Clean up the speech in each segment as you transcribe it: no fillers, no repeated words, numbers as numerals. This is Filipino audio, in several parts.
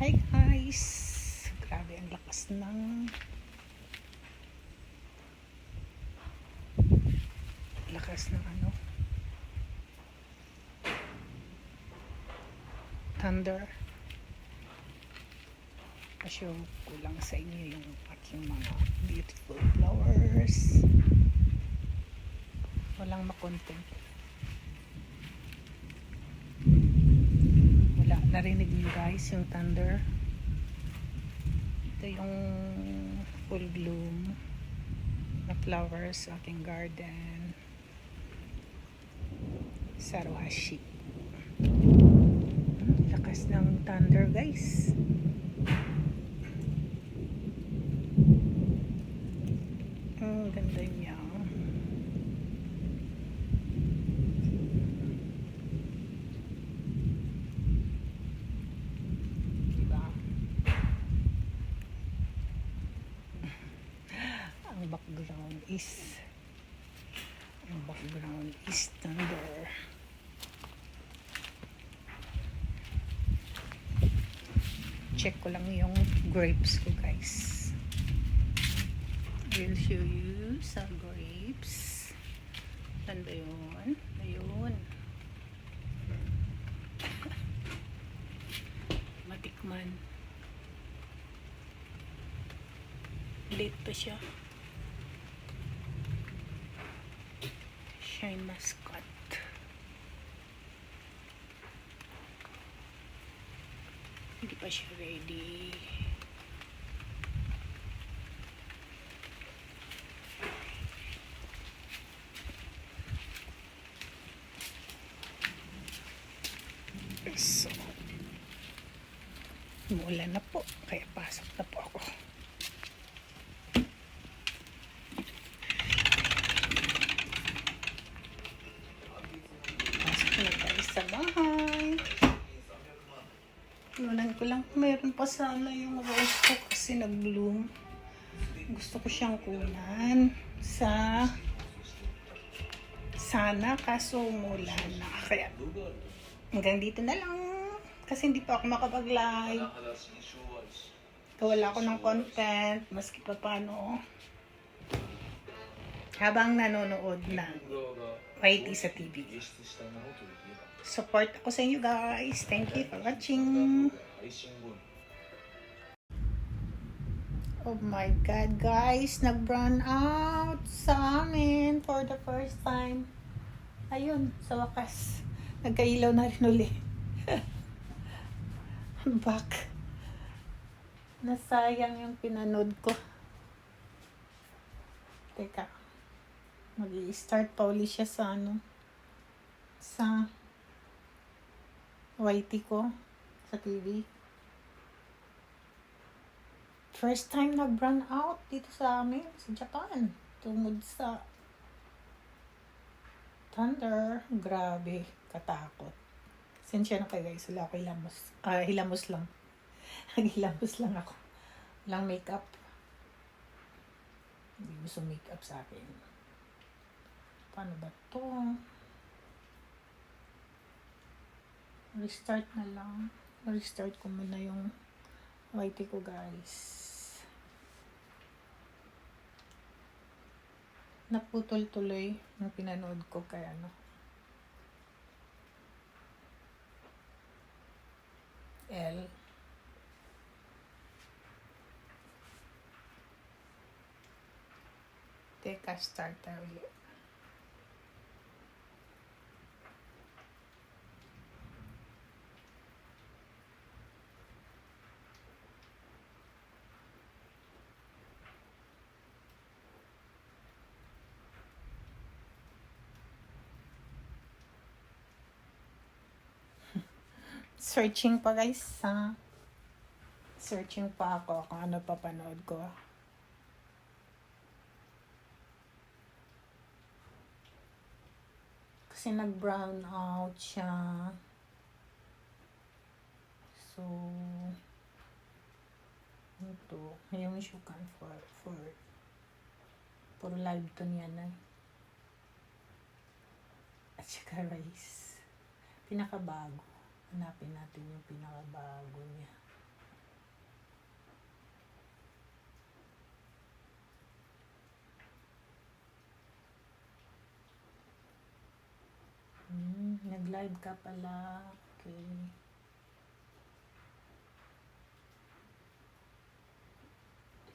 Hi guys! Grabe ang lakas ng thunder. Pa-show ko lang sa inyo yung aking mga beautiful flowers. Walang makontent. Wala. Narinig niyo guys yung thunder. Ito yung full bloom na flowers sa aking garden. Sarwashi. Lakas ng thunder guys. Ang ganda niya. Diba? Ang background is thunder. Check ko lang yung grapes ko guys. I'll show you sa grapes. Saan ba yun? Ayun. Matikman. Late pa siya. Shine Muscat. Hindi pa siya ready. So, umuulan na po. Kaya pasok na po ako. Pasok na tayo sa bahay. Lunan ko lang. Meron pa sana yung rose ko kasi nag-bloom. Gusto ko siyang kunan sa sana kaso umulan na. Kaya hanggang dito na lang. Kasi hindi pa ako makapag-live. Wala ako ng content. Maski pa paano. Habang nanonood ng YT sa TV. Support ako sa inyo guys. Thank you for watching. Oh my God guys. Nag-brown out sa amin for the first time. Ayun, sa wakas. Nagkailaw na rin uli. Back. Nasayang yung pinanood ko. Teka. Mag-i-start pa uli siya sa sa YT ko. Sa TV. First time nag-brown out dito sa amin. Sa Japan. Tungod sa thunder. Grabe. Katakot. Sensya na kayo guys. Wala ako hilamos lang. Naghilamos lang ako. Walang makeup. Hindi gusto makeup sa akin. Paano ba to? Restart na lang. Restart ko muna yung YT ko guys. Naputol tuloy yung pinanood ko kaya L. Teka, start tayo ulit. Searching pa guys, searching pa ako kung ano pa panood ko. Kasi nag-brown out siya. So, ito, yung Shukan for puro live to niya na. At saka rice. Pinakabago. Hanapin natin yung pinakabago niya. Mag-live ka pala. Okay.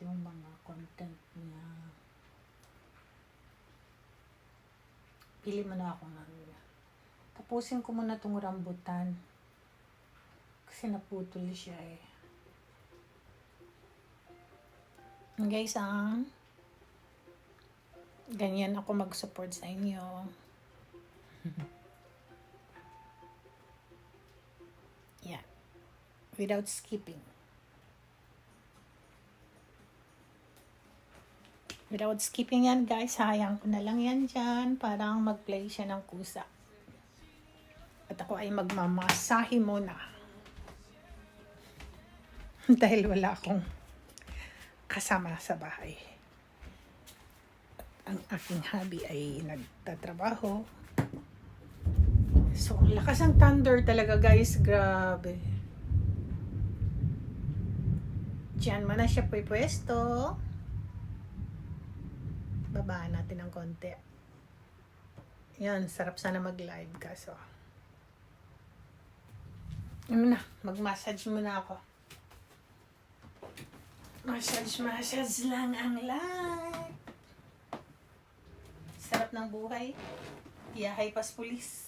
Yung mga content niya. Pili mo na ako ng tapusin ko muna itong rambutan. Kasi naputol siya eh. Guys, ganyan ako mag-support sa inyo. Yeah. Without skipping. Without skipping yan, guys. Sayang ko na lang yan dyan. Parang mag-play siya ng kusa. At ako ay magmamasahe muna. Dahil wala akong kasama sa bahay. Ang aking hubby ay nagtatrabaho. So, ang lakas ng thunder talaga, guys. Grabe. Diyan mo na siya pwesto. Babaan natin ng konti. Yan, sarap sana mag-live kaso. Ano na, mag-massage muna ako. Massage lang ang live. Sarap ng buhay. Iyahay pas pulis.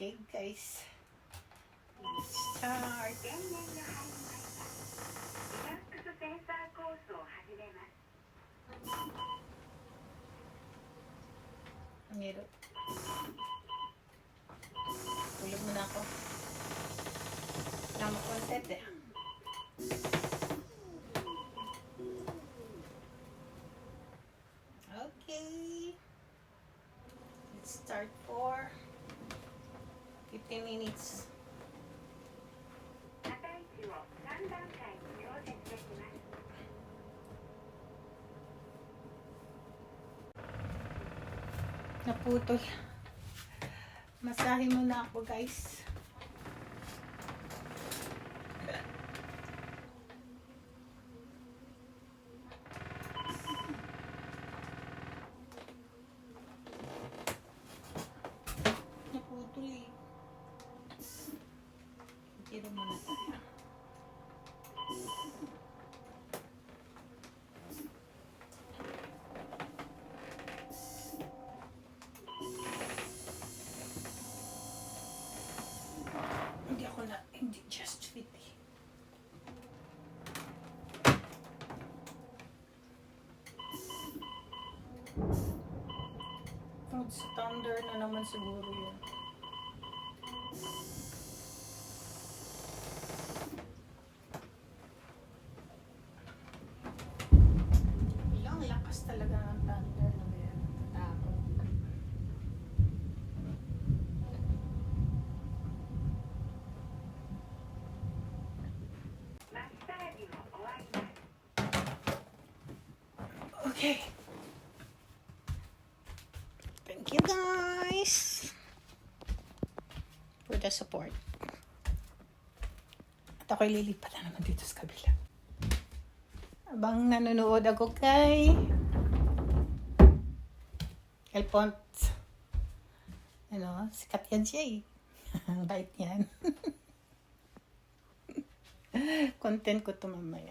Okay, guys. Start. Meron. Tulog muna ako. Tama content eh. Okay. Let's start for 15 minutes. Naputol. Masahe muna ako, guys. Naputol eh. Tiro muna tayo. Hindi just fit eh. Sa thunder na naman siguro yun. Ilang lakas talaga ng thunder na meron. Tatakot. Okay. Thank you, guys, for the support. At ako'y lilipat na naman dito sa kabila. Abang nanonood ako kay Elpont. Ano, sikat yan siya eh. Ang bait yan. Content ko to mamaya.